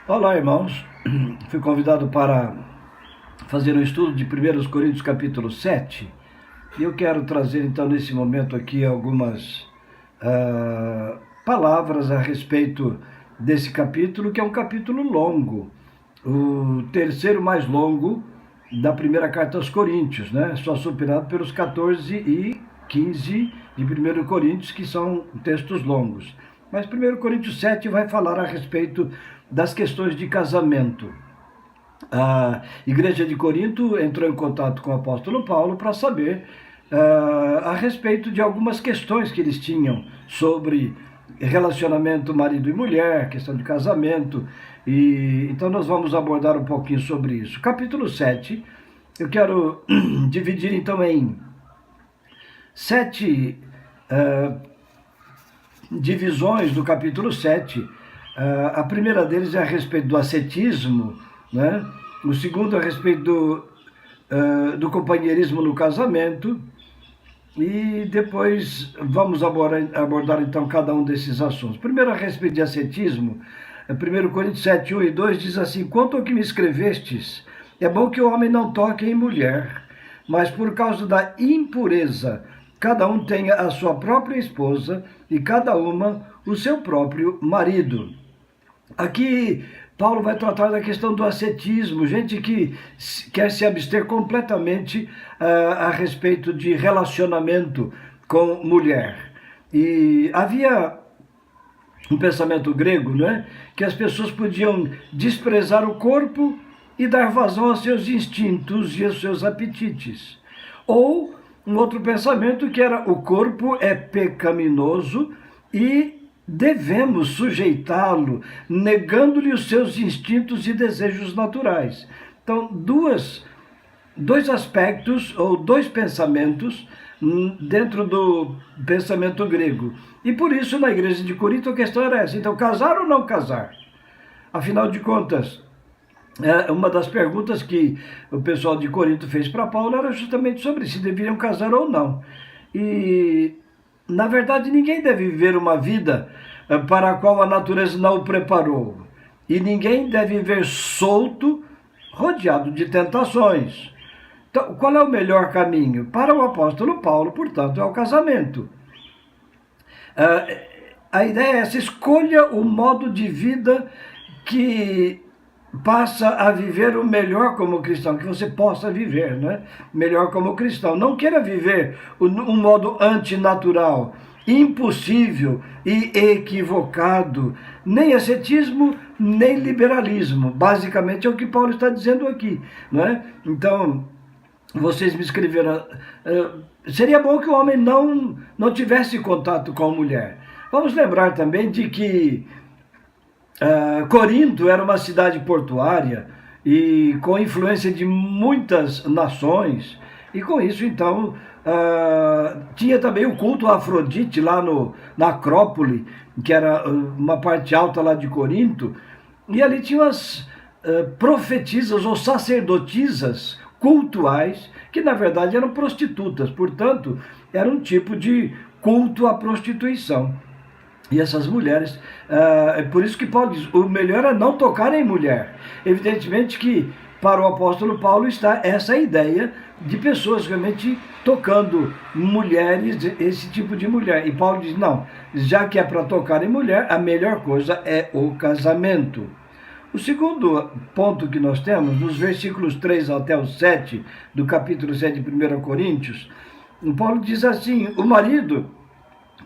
Olá, irmãos. Fui convidado para fazer um estudo de 1 Coríntios capítulo 7 e eu quero trazer então nesse momento aqui algumas palavras a respeito desse capítulo, que é um capítulo longo, o terceiro mais longo da primeira carta aos Coríntios, né? Só superado pelos 14 e 15 de 1 Coríntios, que são textos longos. Mas 1 Coríntios 7 vai falar a respeito das questões de casamento. A igreja de Corinto entrou em contato com o apóstolo Paulo para saber a respeito de algumas questões que eles tinham sobre relacionamento marido e mulher, questão de casamento, e então nós vamos abordar um pouquinho sobre isso. Capítulo 7, eu quero dividir então em 7 divisões do capítulo 7. A primeira deles é a respeito do ascetismo, né? O segundo é a respeito do companheirismo no casamento, e depois vamos abordar então cada um desses assuntos. Primeiro, a respeito de ascetismo, 1 Coríntios 7, 1 e 2 diz assim: quanto ao que me escrevestes, é bom que o homem não toque em mulher, mas por causa da impureza, cada um tenha a sua própria esposa e cada uma o seu próprio marido. Aqui Paulo vai tratar da questão do ascetismo, gente que quer se abster completamente a respeito de relacionamento com mulher. E havia um pensamento grego, não é? Que as pessoas podiam desprezar o corpo e dar vazão aos seus instintos e aos seus apetites. Ou um outro pensamento que era: o corpo é pecaminoso e devemos sujeitá-lo, negando-lhe os seus instintos e desejos naturais. Então, dois aspectos ou dois pensamentos dentro do pensamento grego. E por isso, na igreja de Corinto, a questão era essa: então, casar ou não casar? Afinal de contas, uma das perguntas que o pessoal de Corinto fez para Paulo era justamente sobre se deveriam casar ou não. E, na verdade, ninguém deve viver uma vida para a qual a natureza não o preparou. E ninguém deve viver solto, rodeado de tentações. Então, qual é o melhor caminho? Para o apóstolo Paulo, portanto, é o casamento. A ideia é essa: escolha o modo de vida que passa a viver o melhor como cristão, que você possa viver, né? Melhor como cristão. Não queira viver um modo antinatural, impossível e equivocado, nem ascetismo, nem liberalismo. Basicamente é o que Paulo está dizendo aqui, não é? Então, vocês me escreveram, seria bom que o homem não tivesse contato com a mulher. Vamos lembrar também de que Corinto era uma cidade portuária e com influência de muitas nações, e com isso então tinha também o culto a Afrodite lá na Acrópole, que era uma parte alta lá de Corinto, e ali tinham as profetisas ou sacerdotisas cultuais, que na verdade eram prostitutas, portanto era um tipo de culto à prostituição. E essas mulheres, é por isso que Paulo diz: o melhor é não tocar em mulher. Evidentemente que para o apóstolo Paulo está essa ideia de pessoas realmente tocando mulheres, esse tipo de mulher. E Paulo diz: não, já que é para tocar em mulher, a melhor coisa é o casamento. O segundo ponto que nós temos, nos versículos 3 até o 7 do capítulo 7 de 1 Coríntios, Paulo diz assim: o marido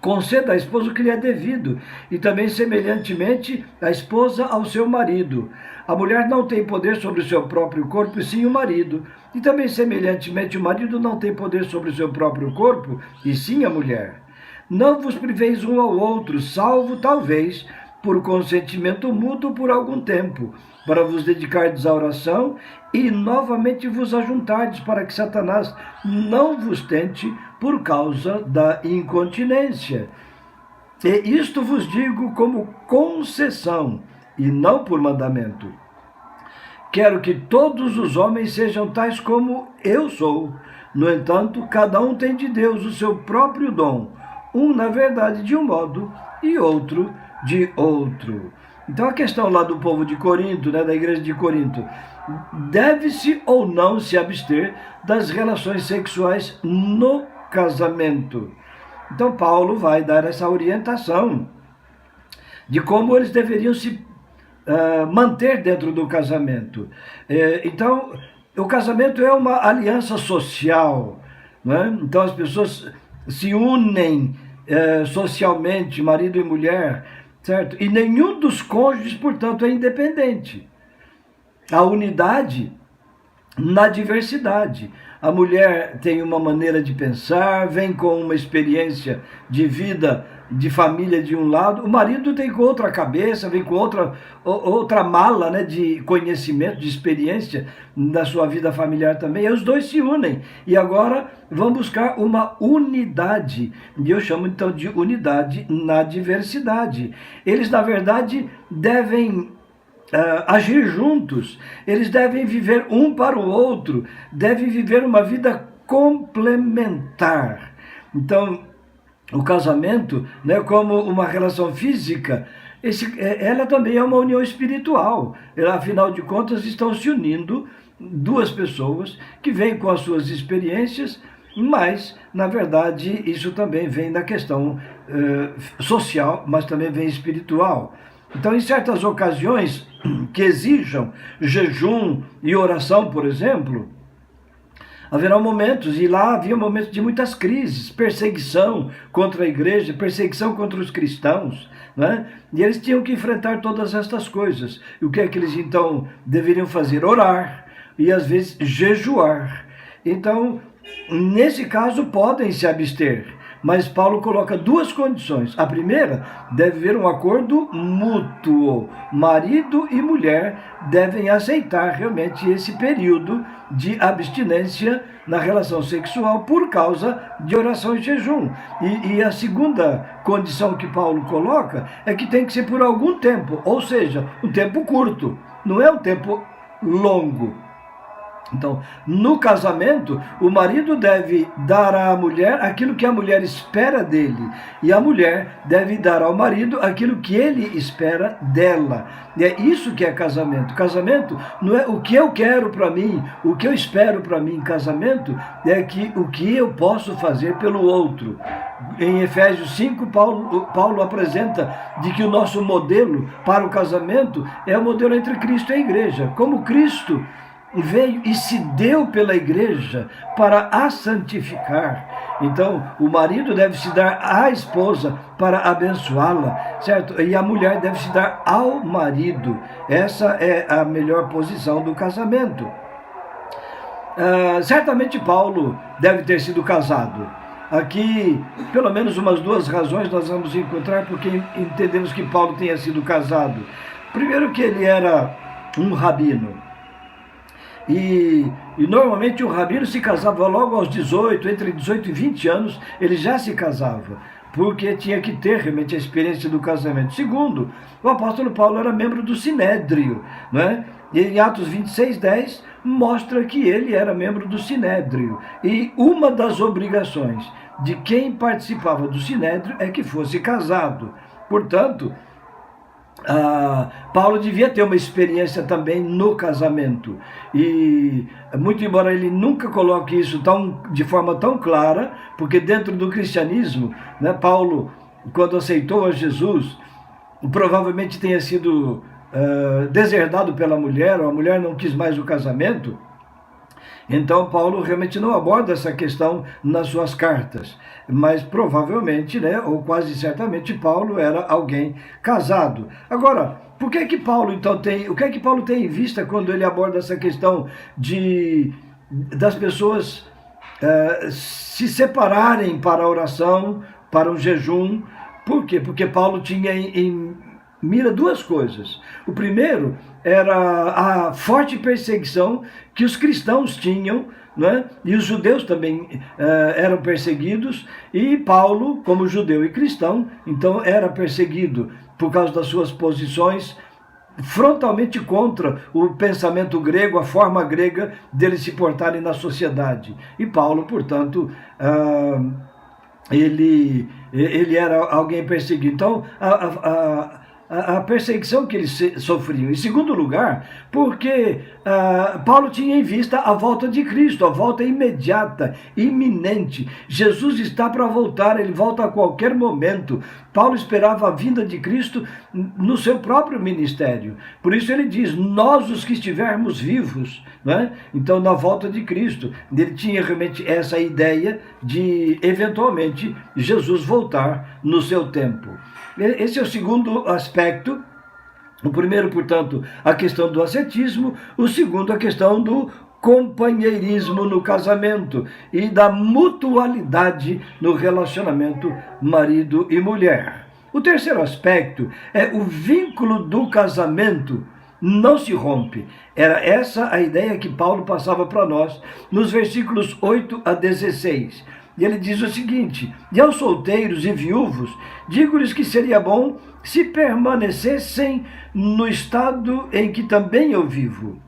conceda à esposa o que lhe é devido, e também semelhantemente a esposa ao seu marido. A mulher não tem poder sobre o seu próprio corpo, e sim o marido. E também semelhantemente o marido não tem poder sobre o seu próprio corpo, e sim a mulher. Não vos priveis um ao outro, salvo talvez por consentimento mútuo por algum tempo, para vos dedicardes à oração e novamente vos ajuntardes, para que Satanás não vos tente por causa da incontinência. E isto vos digo como concessão, e não por mandamento. Quero que todos os homens sejam tais como eu sou. No entanto, cada um tem de Deus o seu próprio dom, um, na verdade, de um modo e outro de outro. Então a questão lá do povo de Corinto, né, da igreja de Corinto, deve-se ou não se abster das relações sexuais no casamento? Então Paulo vai dar essa orientação de como eles deveriam se manter dentro do casamento. Então, o casamento é uma aliança social, né? Então as pessoas se unem socialmente, marido e mulher, certo? E nenhum dos cônjuges, portanto, é independente. A unidade na diversidade. A mulher tem uma maneira de pensar, vem com uma experiência de vida, de família de um lado, o marido tem com outra cabeça, vem com outra mala, né, de conhecimento, de experiência da sua vida familiar também, e os dois se unem, e agora vão buscar uma unidade, e eu chamo então de unidade na diversidade. Eles, na verdade, devem agir juntos, eles devem viver um para o outro, devem viver uma vida complementar. Então, o casamento, né, como uma relação física, ela também é uma união espiritual. Afinal de contas, estão se unindo duas pessoas que vêm com as suas experiências, mas, na verdade, isso também vem da questão social, mas também vem espiritual. Então, em certas ocasiões que exijam jejum e oração, por exemplo, haverá momentos, e lá havia momentos de muitas crises, perseguição contra a igreja, perseguição contra os cristãos, né? E eles tinham que enfrentar todas estas coisas. E o que é que eles então deveriam fazer? Orar e às vezes jejuar. Então, nesse caso, podem se abster. Mas Paulo coloca duas condições. A primeira, deve haver um acordo mútuo. Marido e mulher devem aceitar realmente esse período de abstinência na relação sexual por causa de oração e jejum. E a segunda condição que Paulo coloca é que tem que ser por algum tempo, ou seja, um tempo curto, não é um tempo longo. Então, no casamento, o marido deve dar à mulher aquilo que a mulher espera dele, e a mulher deve dar ao marido aquilo que ele espera dela. E é isso que é casamento. Casamento não é o que eu quero para mim, o que eu espero para mim. Casamento é o que eu posso fazer pelo outro. Em Efésios 5, Paulo apresenta de que o nosso modelo para o casamento é o modelo entre Cristo e a igreja. Como Cristo veio e se deu pela igreja para a santificar. Então, o marido deve se dar à esposa para abençoá-la, certo? E a mulher deve se dar ao marido. Essa é a melhor posição do casamento. Certamente Paulo deve ter sido casado. Aqui, pelo menos umas duas razões nós vamos encontrar porque entendemos que Paulo tenha sido casado. Primeiro que ele era um rabino. E normalmente o rabino se casava logo aos 18, entre 18 e 20 anos, ele já se casava, porque tinha que ter realmente a experiência do casamento. Segundo, o apóstolo Paulo era membro do Sinédrio, né? E em Atos 26:10 mostra que ele era membro do Sinédrio. E uma das obrigações de quem participava do Sinédrio é que fosse casado. Portanto, Paulo devia ter uma experiência também no casamento, e muito embora ele nunca coloque isso de forma tão clara, porque dentro do cristianismo, né, Paulo, quando aceitou a Jesus, provavelmente tenha sido deserdado pela mulher, ou a mulher não quis mais o casamento. Então Paulo realmente não aborda essa questão nas suas cartas, mas provavelmente, né, ou quase certamente, Paulo era alguém casado. Agora, o que é que Paulo tem em vista quando ele aborda essa questão das pessoas se separarem para a oração, para o jejum? Por quê? Porque Paulo tinha em mira duas coisas. O primeiro era a forte perseguição que os cristãos tinham, né? E os judeus também eram perseguidos, e Paulo, como judeu e cristão, então era perseguido por causa das suas posições frontalmente contra o pensamento grego, a forma grega deles se portarem na sociedade. E Paulo, portanto, ele era alguém perseguido. Então, a perseguição que eles sofriam. Em segundo lugar, porque Paulo tinha em vista a volta de Cristo, a volta imediata, iminente. Jesus está para voltar, ele volta a qualquer momento. Paulo esperava a vinda de Cristo no seu próprio ministério. Por isso ele diz, nós os que estivermos vivos, né? Então na volta de Cristo. Ele tinha realmente essa ideia de, eventualmente, Jesus voltar no seu tempo. Esse é o segundo aspecto. O primeiro, portanto, a questão do ascetismo. O segundo, a questão do companheirismo no casamento e da mutualidade no relacionamento marido e mulher. O terceiro aspecto é o vínculo do casamento não se rompe. Era essa a ideia que Paulo passava para nós nos versículos 8 a 16. E ele diz o seguinte, e aos solteiros e viúvos, digo-lhes que seria bom se permanecessem no estado em que também eu vivo.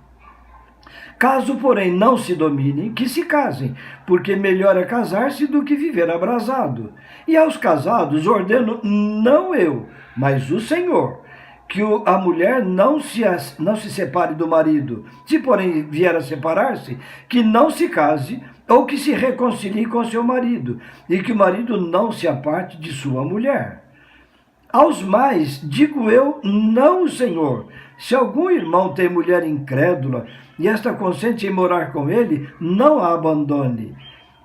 Caso, porém, não se dominem, que se casem, porque melhor é casar-se do que viver abrasado. E aos casados ordeno, não eu, mas o Senhor, que a mulher não se separe do marido. Se, porém, vier a separar-se, que não se case, ou que se reconcilie com seu marido, e que o marido não se aparte de sua mulher. Aos mais, digo eu, não o Senhor. Se algum irmão tem mulher incrédula, e esta consente em morar com ele, não a abandone.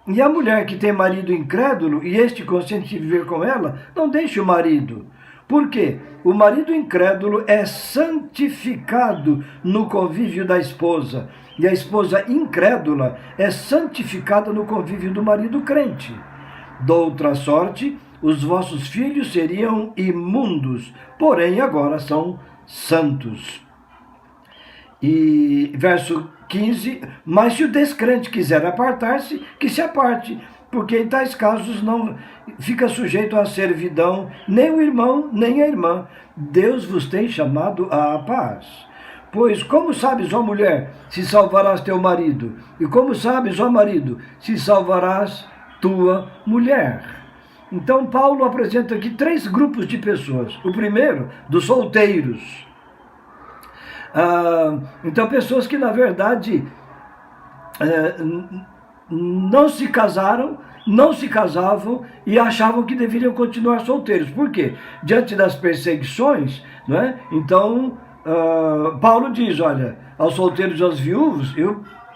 E a mulher que tem marido incrédulo, e este consente em viver com ela, não deixe o marido. Por quê? O marido incrédulo é santificado no convívio da esposa, e a esposa incrédula é santificada no convívio do marido crente. Doutra sorte, os vossos filhos seriam imundos, porém agora são santos. E verso 15, mas se o descrente quiser apartar-se, que se aparte, porque em tais casos não fica sujeito à servidão nem o irmão, nem a irmã. Deus vos tem chamado à paz. Pois como sabes, ó mulher, se salvarás teu marido? E como sabes, ó marido, se salvarás tua mulher? Então Paulo apresenta aqui 3 grupos de pessoas. O primeiro, dos solteiros. Então pessoas que na verdade não se casaram, não se casavam e achavam que deveriam continuar solteiros. Por quê? Diante das perseguições, não é? Então Paulo diz, olha, aos solteiros e aos viúvos,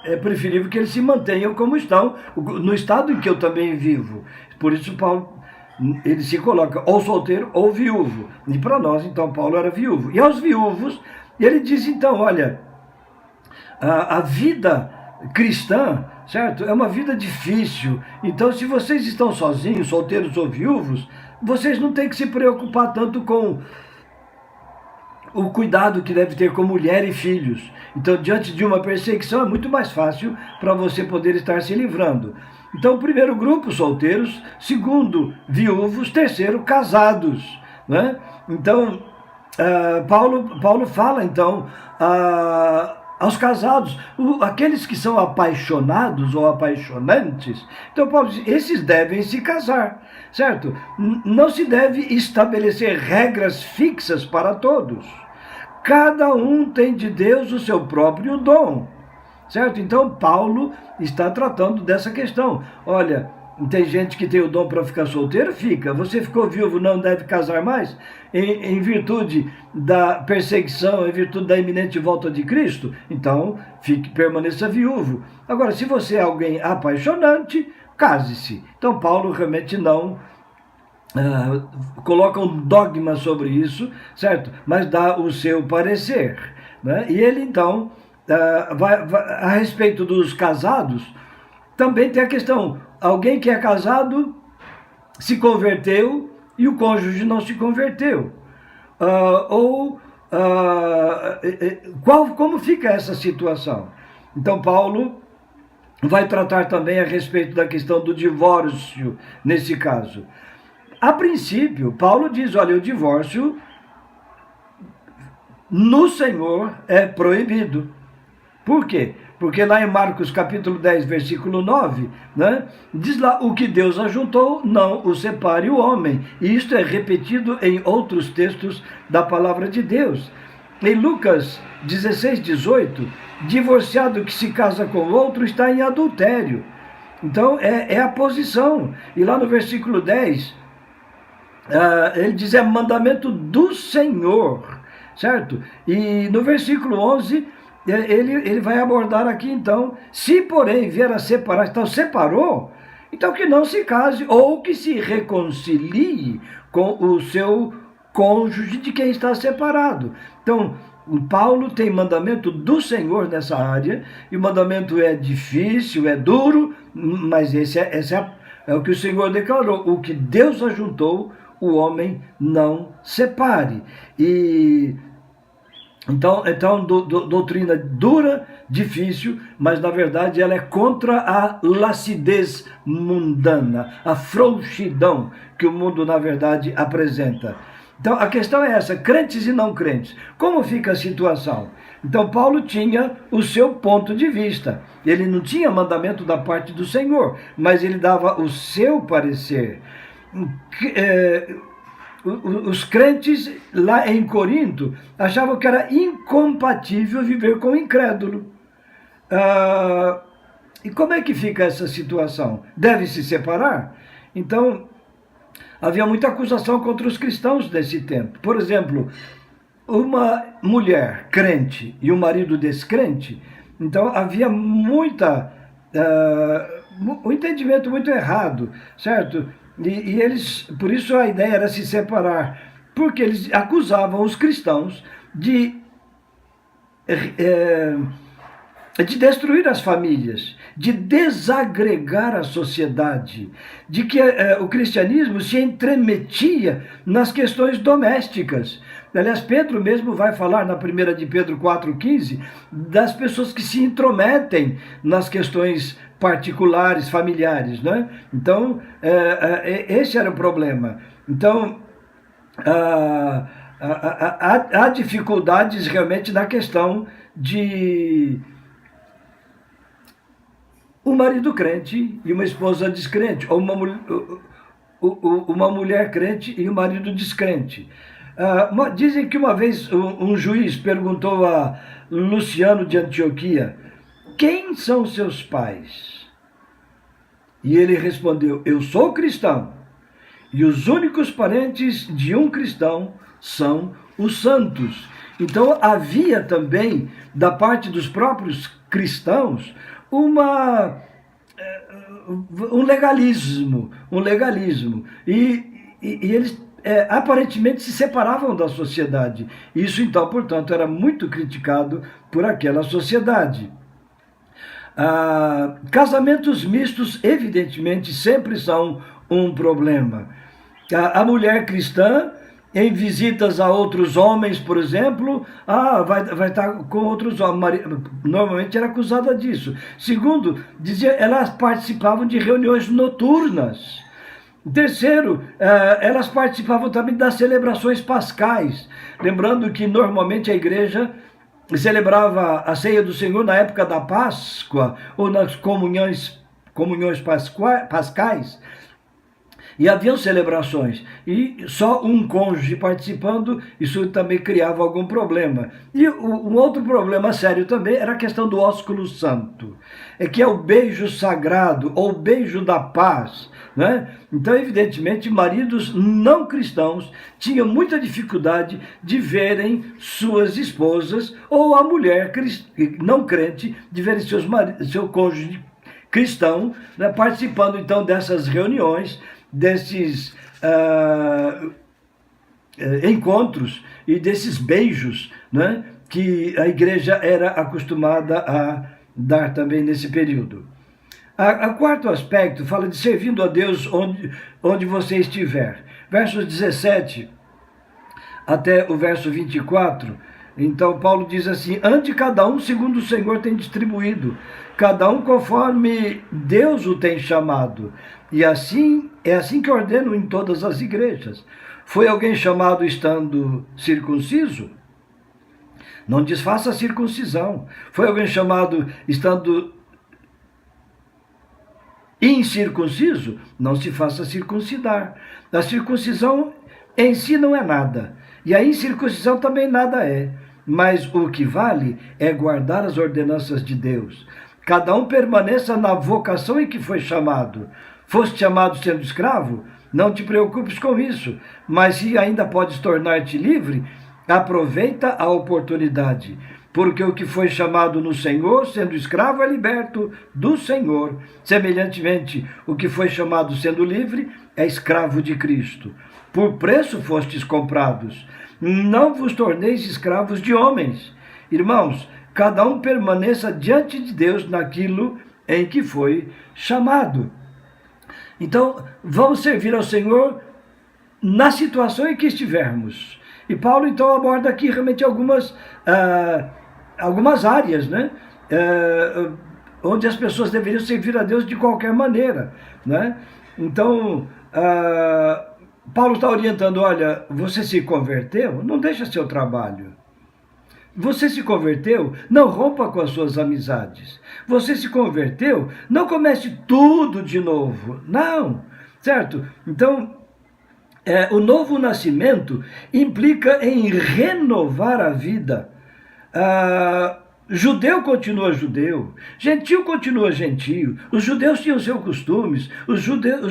é preferível que eles se mantenham como estão, no estado em que eu também vivo. Por isso Paulo, ele se coloca ou solteiro ou viúvo. E para nós, então, Paulo era viúvo. E aos viúvos, ele diz, então, olha, a vida cristã, certo? É uma vida difícil. Então, se vocês estão sozinhos, solteiros ou viúvos, vocês não têm que se preocupar tanto com o cuidado que deve ter com mulher e filhos. Então, diante de uma perseguição, é muito mais fácil para você poder estar se livrando. Então, primeiro grupo, solteiros. Segundo, viúvos. Terceiro, casados, né? Então, Paulo fala, então, aos casados, aqueles que são apaixonados ou apaixonantes. Então, Paulo diz, esses devem se casar, certo? Não se deve estabelecer regras fixas para todos. Cada um tem de Deus o seu próprio dom, certo? Então, Paulo está tratando dessa questão. Olha, tem gente que tem o dom para ficar solteiro, fica. Você ficou viúvo, não deve casar mais? Em virtude da perseguição, em virtude da iminente volta de Cristo? Então, permaneça viúvo. Agora, se você é alguém apaixonante, case-se. Então, Paulo realmente não coloca um dogma sobre isso, certo? Mas dá o seu parecer, né? E ele, então, a respeito dos casados, também tem a questão, alguém que é casado se converteu e o cônjuge não se converteu. Como fica essa situação? Então, Paulo vai tratar também a respeito da questão do divórcio, nesse caso. A princípio, Paulo diz, olha, o divórcio no Senhor é proibido. Por quê? Porque lá em Marcos capítulo 10, versículo 9, né, diz lá: o que Deus ajuntou, não o separe o homem. E isto é repetido em outros textos da palavra de Deus. Em Lucas 16, 18, divorciado que se casa com outro está em adultério. Então é a posição. E lá no versículo 10, ele diz: é mandamento do Senhor, certo? E no versículo 11, ele vai abordar aqui então: se porém vier a separar, então separou, então que não se case, ou que se reconcilie com o seu cônjuge de quem está separado. Então, o Paulo tem mandamento do Senhor nessa área, e o mandamento é difícil, é duro, mas esse é o que o Senhor declarou: o que Deus ajuntou, o homem não separe. E então doutrina dura, difícil, mas na verdade ela é contra a lascidez mundana, a frouxidão que o mundo na verdade apresenta. Então a questão é essa: crentes e não crentes, como fica a situação? Então Paulo tinha o seu ponto de vista, ele não tinha mandamento da parte do Senhor, mas ele dava o seu parecer. Os crentes lá em Corinto achavam que era incompatível viver com o incrédulo. E como é que fica essa situação? Deve se separar? Então, havia muita acusação contra os cristãos nesse tempo. Por exemplo, uma mulher crente e um marido descrente, então havia um entendimento muito errado, certo? E eles, por isso a ideia era se separar, porque eles acusavam os cristãos de destruir as famílias, de desagregar a sociedade, de que o cristianismo se entremetia nas questões domésticas. Aliás, Pedro mesmo vai falar na 1 de Pedro 4,15 das pessoas que se intrometem nas questões particulares, familiares, né? Então, esse era o problema. Então, há dificuldades realmente na questão de um marido crente e uma esposa descrente, ou uma mulher crente e um marido descrente. Dizem que uma vez um juiz perguntou a Luciano de Antioquia: quem são seus pais? E ele respondeu: eu sou cristão, e os únicos parentes de um cristão são os santos. Então havia também, da parte dos próprios cristãos, um legalismo. E eles aparentemente se separavam da sociedade. Isso então, portanto, era muito criticado por aquela sociedade. Casamentos mistos, evidentemente, sempre são um problema. A mulher cristã, em visitas a outros homens, por exemplo, vai estar com outros homens. Normalmente era acusada disso. Segundo, dizia, elas participavam de reuniões noturnas. Terceiro, elas participavam também das celebrações pascais. Lembrando que normalmente a igreja celebrava a ceia do Senhor na época da Páscoa, ou nas comunhões pascais, e haviam celebrações, e só um cônjuge participando, isso também criava algum problema. E um outro problema sério também era a questão do ósculo santo, que é o beijo sagrado, ou beijo da paz, né? Então, evidentemente, maridos não cristãos tinham muita dificuldade de verem suas esposas, ou a mulher não crente de verem seu cônjuge cristão, né, participando então dessas reuniões, desses encontros e desses beijos, né, que a igreja era acostumada a dar também nesse período. O quarto aspecto fala de servindo a Deus onde você estiver. Versos 17 até o verso 24, então Paulo diz assim: ande cada um segundo o Senhor tem distribuído, cada um conforme Deus o tem chamado. E assim é assim que ordeno em todas as igrejas. Foi alguém chamado estando circunciso? Não desfaça a circuncisão. Foi alguém chamado estando incircunciso? Não se faça circuncidar. A circuncisão em si não é nada. E a incircuncisão também nada é. Mas o que vale é guardar as ordenanças de Deus. Cada um permaneça na vocação em que foi chamado. Foste chamado sendo escravo? Não te preocupes com isso. Mas se ainda podes tornar-te livre, aproveita a oportunidade. Porque o que foi chamado no Senhor, sendo escravo, é liberto do Senhor. Semelhantemente, o que foi chamado sendo livre, é escravo de Cristo. Por preço fostes comprados. Não vos torneis escravos de homens. Irmãos, cada um permaneça diante de Deus naquilo em que foi chamado. Então, vamos servir ao Senhor na situação em que estivermos. E Paulo, então, aborda aqui realmente algumas áreas, né? Onde as pessoas deveriam servir a Deus de qualquer maneira, né? Então, Paulo está orientando, olha, você se converteu? Não deixa seu trabalho. Você se converteu? Não rompa com as suas amizades. Você se converteu? Não comece tudo de novo. Não, certo? Então, o novo nascimento implica em renovar a vida. Judeu continua judeu, gentil continua gentil. Os judeus tinham seus costumes, os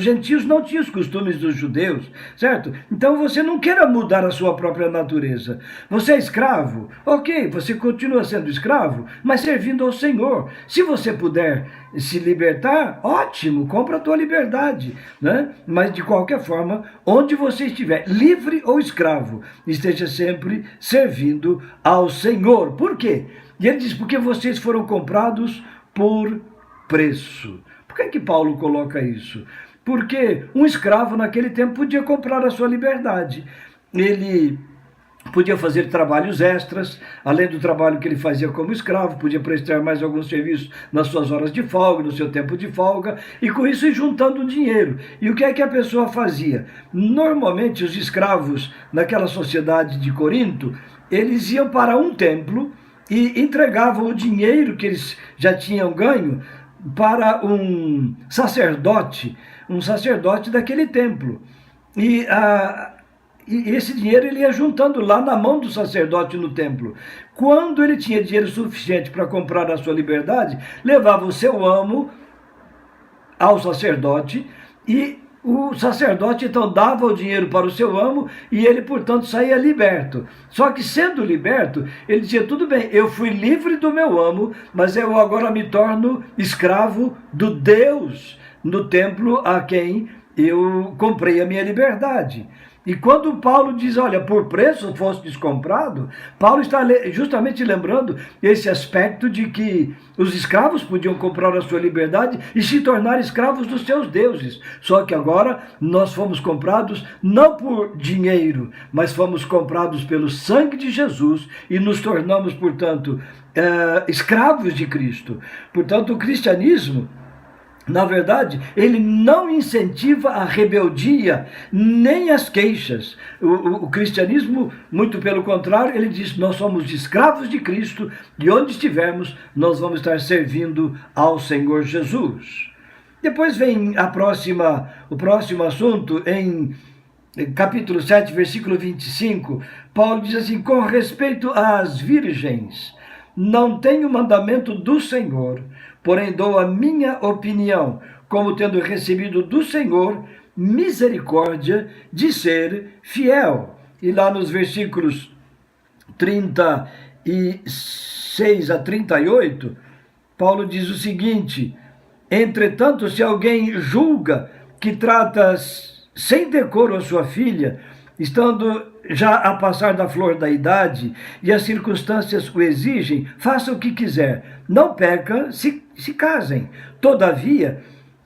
gentios não tinham os costumes dos judeus, certo? Então você não queira mudar a sua própria natureza. Você é escravo? Ok, você continua sendo escravo, mas servindo ao Senhor. Se você puder se libertar, ótimo, compra a tua liberdade, né? Mas de qualquer forma, onde você estiver, livre ou escravo, esteja sempre servindo ao Senhor. Por quê? E ele diz, porque vocês foram comprados por preço. Por que Paulo coloca isso? Porque um escravo naquele tempo podia comprar a sua liberdade. Ele podia fazer trabalhos extras, além do trabalho que ele fazia como escravo, podia prestar mais alguns serviços nas suas horas de folga, no seu tempo de folga, e com isso ir juntando dinheiro. E o que é que a pessoa fazia? Normalmente os escravos naquela sociedade de Corinto, eles iam para um templo e entregavam o dinheiro que eles já tinham ganho para um sacerdote daquele templo. E esse dinheiro ele ia juntando lá na mão do sacerdote no templo. Quando ele tinha dinheiro suficiente para comprar a sua liberdade, levava o seu amo ao sacerdote e o sacerdote então dava o dinheiro para o seu amo e ele, portanto, saía liberto. Só que sendo liberto, ele dizia, tudo bem, eu fui livre do meu amo, mas eu agora me torno escravo do Deus no templo a quem eu comprei a minha liberdade. E quando Paulo diz, olha, por preço fostes comprado, Paulo está justamente lembrando esse aspecto de que os escravos podiam comprar a sua liberdade e se tornar escravos dos seus deuses. Só que agora nós fomos comprados não por dinheiro, mas fomos comprados pelo sangue de Jesus e nos tornamos, portanto, escravos de Cristo. Portanto, o cristianismo, na verdade, ele não incentiva a rebeldia, nem as queixas. O cristianismo, muito pelo contrário, ele diz, nós somos escravos de Cristo e onde estivermos, nós vamos estar servindo ao Senhor Jesus. Depois vem o próximo assunto, em capítulo 7, versículo 25, Paulo diz assim, com respeito às virgens, não tenho mandamento do Senhor, porém dou a minha opinião, como tendo recebido do Senhor misericórdia de ser fiel. E lá nos versículos 36 a 38, Paulo diz o seguinte, entretanto, se alguém julga que trata sem decoro a sua filha, estando já a passar da flor da idade, e as circunstâncias o exigem, faça o que quiser. Não peca, se casem. Todavia,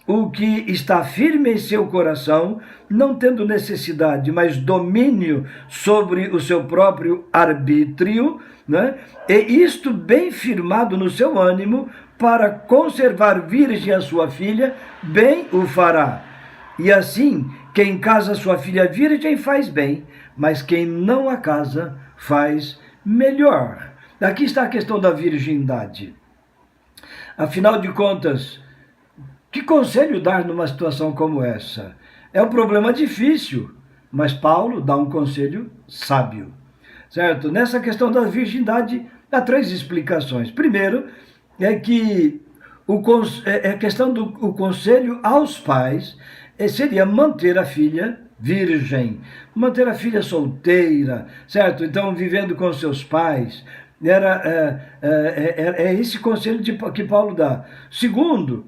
o que está firme em seu coração, não tendo necessidade, mas domínio sobre o seu próprio arbítrio, né? E isto bem firmado no seu ânimo, para conservar virgem a sua filha, bem o fará. E assim, quem casa sua filha virgem faz bem, mas quem não a casa faz melhor. Aqui está a questão da virgindade. Afinal de contas, que conselho dar numa situação como essa? É um problema difícil, mas Paulo dá um conselho sábio, certo? Nessa questão da virgindade, há 3 explicações. Primeiro, é que a questão do conselho aos pais seria manter a filha virgem, manter a filha solteira, certo? Então, vivendo com seus pais. É esse conselho que Paulo dá. Segundo,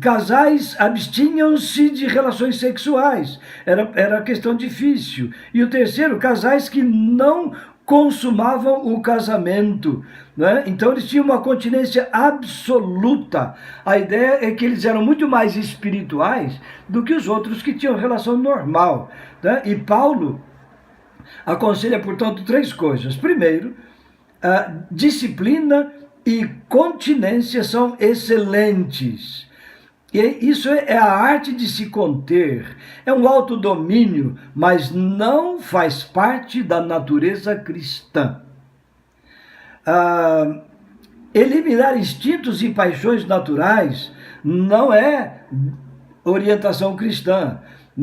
casais abstinham-se de relações sexuais. Era questão difícil. E o terceiro, casais que não consumavam o casamento, né? Então eles tinham uma continência absoluta. A ideia é que eles eram muito mais espirituais do que os outros que tinham relação normal, né? E Paulo aconselha, portanto, 3 coisas. Primeiro, a disciplina e continência são excelentes. E isso é a arte de se conter, é um autodomínio, mas não faz parte da natureza cristã. Eliminar instintos e paixões naturais não é orientação cristã.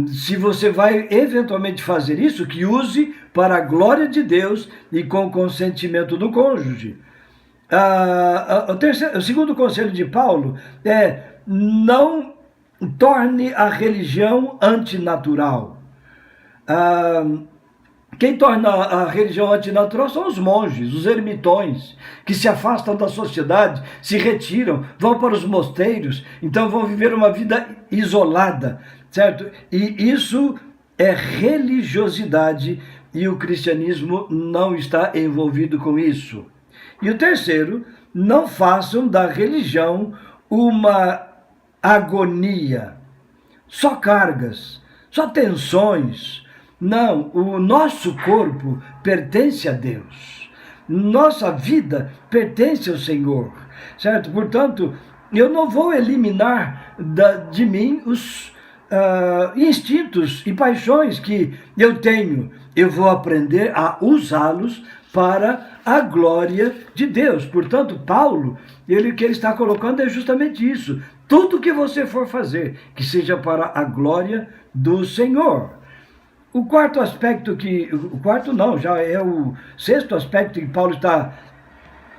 Se você vai eventualmente fazer isso, que use para a glória de Deus e com o consentimento do cônjuge. O segundo conselho de Paulo é: não torne a religião antinatural. Quem torna a religião antinatural são os monges, os ermitões, que se afastam da sociedade, se retiram, vão para os mosteiros, então vão viver uma vida isolada, certo? E isso é religiosidade e o cristianismo não está envolvido com isso. E o terceiro, não façam da religião uma agonia, só cargas, só tensões. Não, o nosso corpo pertence a Deus. Nossa vida pertence ao Senhor, certo? Portanto, eu não vou eliminar de mim os instintos e paixões que eu tenho. Eu vou aprender a usá-los para a glória de Deus. Portanto, Paulo, o que ele está colocando é justamente isso. Tudo que você for fazer, que seja para a glória do Senhor. O quarto aspecto já é o 6º aspecto que Paulo está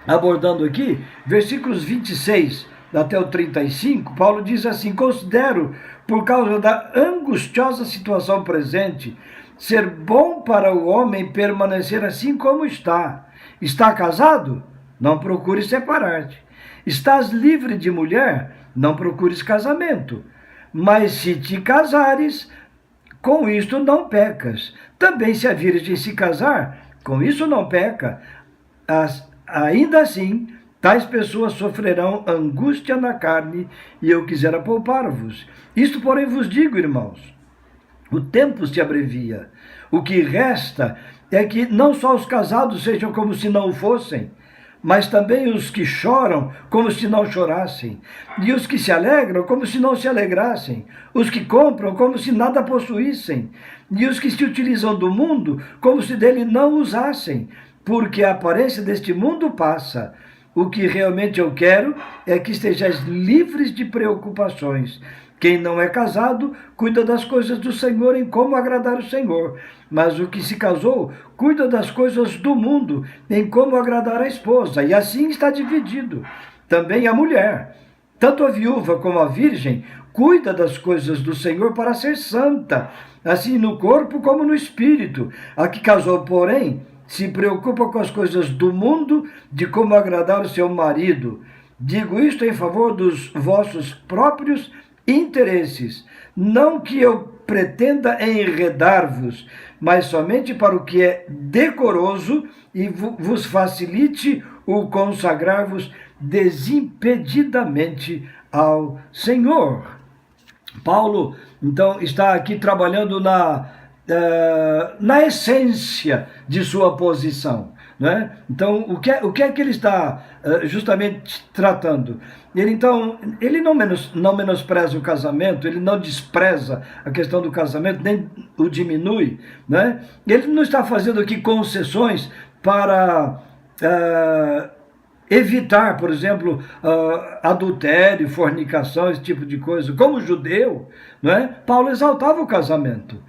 abordando aqui, versículos 26 até o 35, Paulo diz assim: considero, por causa da angustiosa situação presente, ser bom para o homem permanecer assim como está. Está casado? Não procure separar-te. Estás livre de mulher? Não procures casamento. Mas se te casares, com isto não pecas. Também se a virgem se casar, com isso não peca. Ainda assim, tais pessoas sofrerão angústia na carne, e eu quisera poupar-vos. Isto, porém, vos digo, irmãos, o tempo se abrevia. O que resta é que não só os casados sejam como se não o fossem, mas também os que choram como se não chorassem, e os que se alegram como se não se alegrassem, os que compram como se nada possuíssem, e os que se utilizam do mundo como se dele não usassem, porque a aparência deste mundo passa. O que realmente eu quero é que estejais livres de preocupações. Quem não é casado, cuida das coisas do Senhor em como agradar o Senhor. Mas o que se casou, cuida das coisas do mundo em como agradar a esposa. E assim está dividido. Também a mulher, tanto a viúva como a virgem, cuida das coisas do Senhor para ser santa, assim no corpo como no espírito. A que casou, porém, se preocupa com as coisas do mundo, de como agradar o seu marido. Digo isto em favor dos vossos próprios interesses, não que eu pretenda enredar-vos, mas somente para o que é decoroso e vos facilite o consagrar-vos desimpedidamente ao Senhor. Paulo, então, está aqui trabalhando na essência de sua posição. Né? Então, o que é que ele está justamente tratando? Ele não menospreza o casamento, ele não despreza a questão do casamento, nem o diminui. Né? Ele não está fazendo aqui concessões para evitar, por exemplo, adultério, fornicação, esse tipo de coisa. Como judeu, não é? Paulo exaltava o casamento.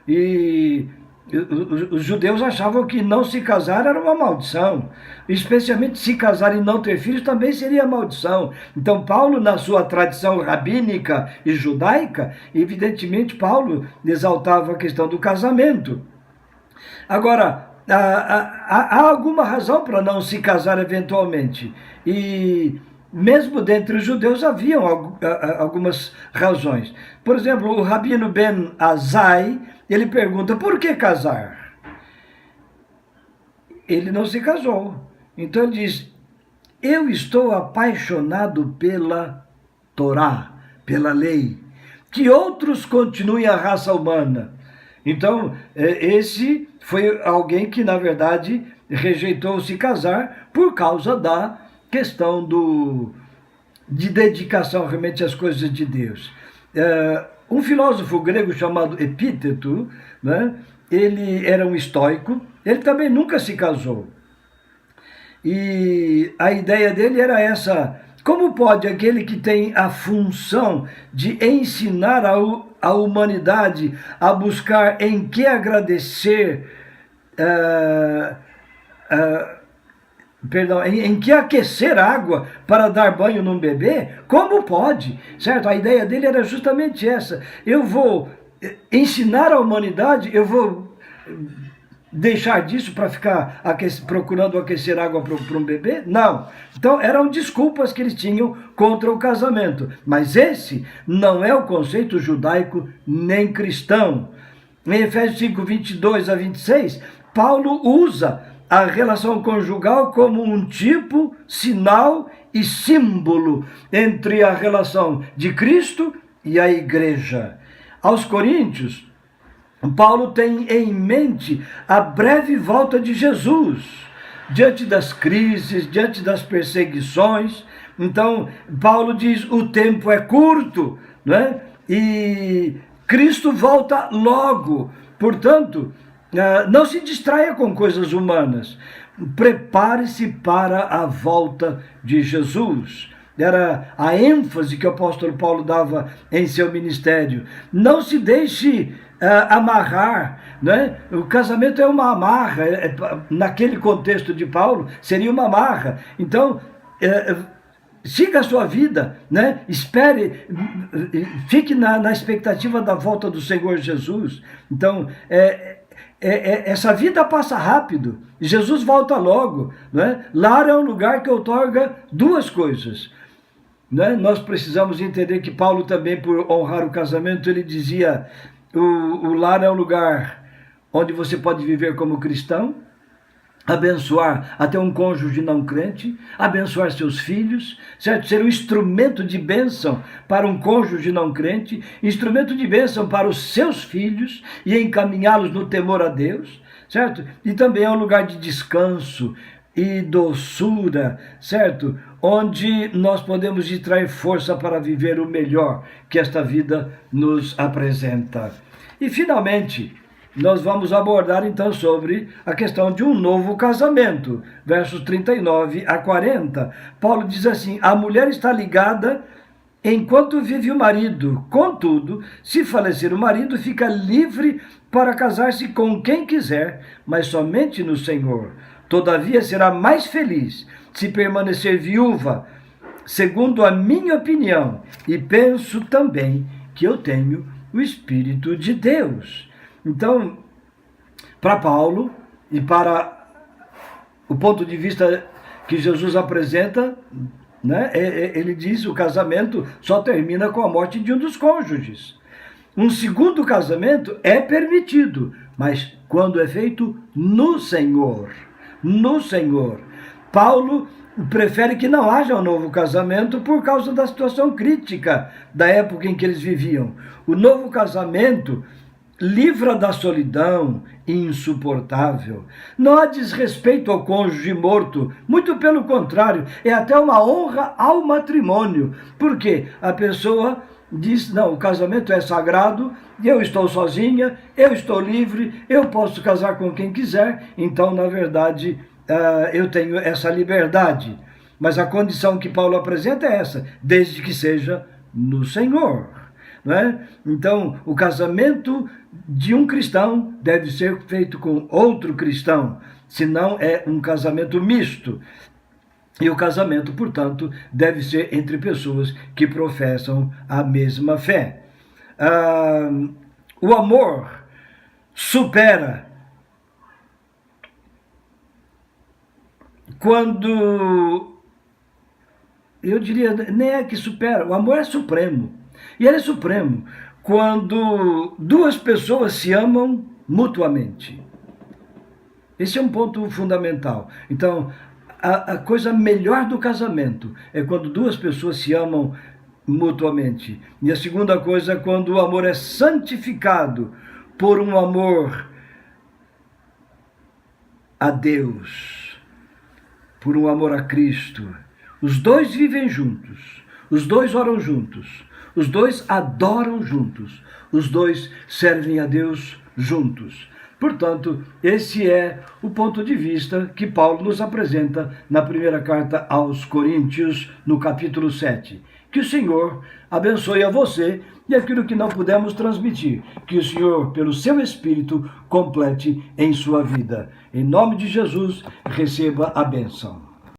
E os judeus achavam que não se casar era uma maldição. Especialmente se casar e não ter filhos também seria maldição. Então Paulo, na sua tradição rabínica e judaica, evidentemente Paulo exaltava a questão do casamento. Agora, há alguma razão para não se casar eventualmente. E mesmo dentre os judeus haviam algumas razões. Por exemplo, o rabino Ben Azai, ele pergunta, por que casar? Ele não se casou. Então ele diz, eu estou apaixonado pela Torá, pela lei. Que outros continuem a raça humana. Então, esse foi alguém que, na verdade, rejeitou se casar por causa da questão de dedicação realmente às coisas de Deus. Um filósofo grego chamado Epíteto, né, ele era um estoico, ele também nunca se casou. E a ideia dele era essa: como pode aquele que tem a função de ensinar a humanidade a buscar em que agradecer, em que aquecer água para dar banho num bebê, como pode? Certo? A ideia dele era justamente essa. Eu vou ensinar a humanidade, eu vou deixar disso para ficar procurando aquecer água para um bebê? Não. Então eram desculpas que eles tinham contra o casamento. Mas esse não é o conceito judaico nem cristão. Em Efésios 5, 22 a 26, Paulo usa a relação conjugal como um tipo, sinal e símbolo entre a relação de Cristo e a igreja. Aos Coríntios, Paulo tem em mente a breve volta de Jesus, diante das crises, diante das perseguições. Então, Paulo diz, o tempo é curto, né? E Cristo volta logo. Portanto, não se distraia com coisas humanas. Prepare-se para a volta de Jesus. Era a ênfase que o apóstolo Paulo dava em seu ministério. Não se deixe amarrar, né? O casamento é uma amarra, naquele contexto de Paulo, seria uma amarra. Então, siga a sua vida, né? Espere, fique na expectativa da volta do Senhor Jesus. Então, essa vida passa rápido, Jesus volta logo, né? Lar é um lugar que outorga duas coisas, né? Nós precisamos entender que Paulo também, por honrar o casamento, ele dizia, o lar é um lugar onde você pode viver como cristão, abençoar até um cônjuge não crente, abençoar seus filhos, certo? Ser um instrumento de bênção para um cônjuge não crente, instrumento de bênção para os seus filhos e encaminhá-los no temor a Deus, certo? E também é um lugar de descanso e doçura, certo? Onde nós podemos extrair força para viver o melhor que esta vida nos apresenta. E finalmente, nós vamos abordar então sobre a questão de um novo casamento, versos 39 a 40. Paulo diz assim, a mulher está ligada enquanto vive o marido, contudo, se falecer o marido, fica livre para casar-se com quem quiser, mas somente no Senhor. Todavia será mais feliz se permanecer viúva, segundo a minha opinião, e penso também que eu tenho o Espírito de Deus. Então, para Paulo e para o ponto de vista que Jesus apresenta, né, ele diz que o casamento só termina com a morte de um dos cônjuges. Um segundo casamento é permitido, mas quando é feito no Senhor. No Senhor. Paulo prefere que não haja um novo casamento por causa da situação crítica da época em que eles viviam. O novo casamento livra da solidão insuportável. Não há desrespeito ao cônjuge morto, muito pelo contrário, é até uma honra ao matrimônio, porque a pessoa diz, não, o casamento é sagrado, eu estou sozinha, eu estou livre, eu posso casar com quem quiser, então, na verdade, eu tenho essa liberdade. Mas a condição que Paulo apresenta é essa, desde que seja no Senhor. Não é? Então, o casamento de um cristão deve ser feito com outro cristão, senão é um casamento misto. E o casamento, portanto, deve ser entre pessoas que professam a mesma fé. O amor supera quando, eu diria, nem é que supera, o amor é supremo. E ele é supremo quando duas pessoas se amam mutuamente. Esse é um ponto fundamental. Então, a coisa melhor do casamento é quando duas pessoas se amam mutuamente. E a segunda coisa é quando o amor é santificado por um amor a Deus, por um amor a Cristo. Os dois vivem juntos, os dois oram juntos, os dois adoram juntos, os dois servem a Deus juntos. Portanto, esse é o ponto de vista que Paulo nos apresenta na primeira carta aos Coríntios, no capítulo 7. Que o Senhor abençoe a você e aquilo que não pudemos transmitir, que o Senhor, pelo seu Espírito, complete em sua vida. Em nome de Jesus, receba a bênção.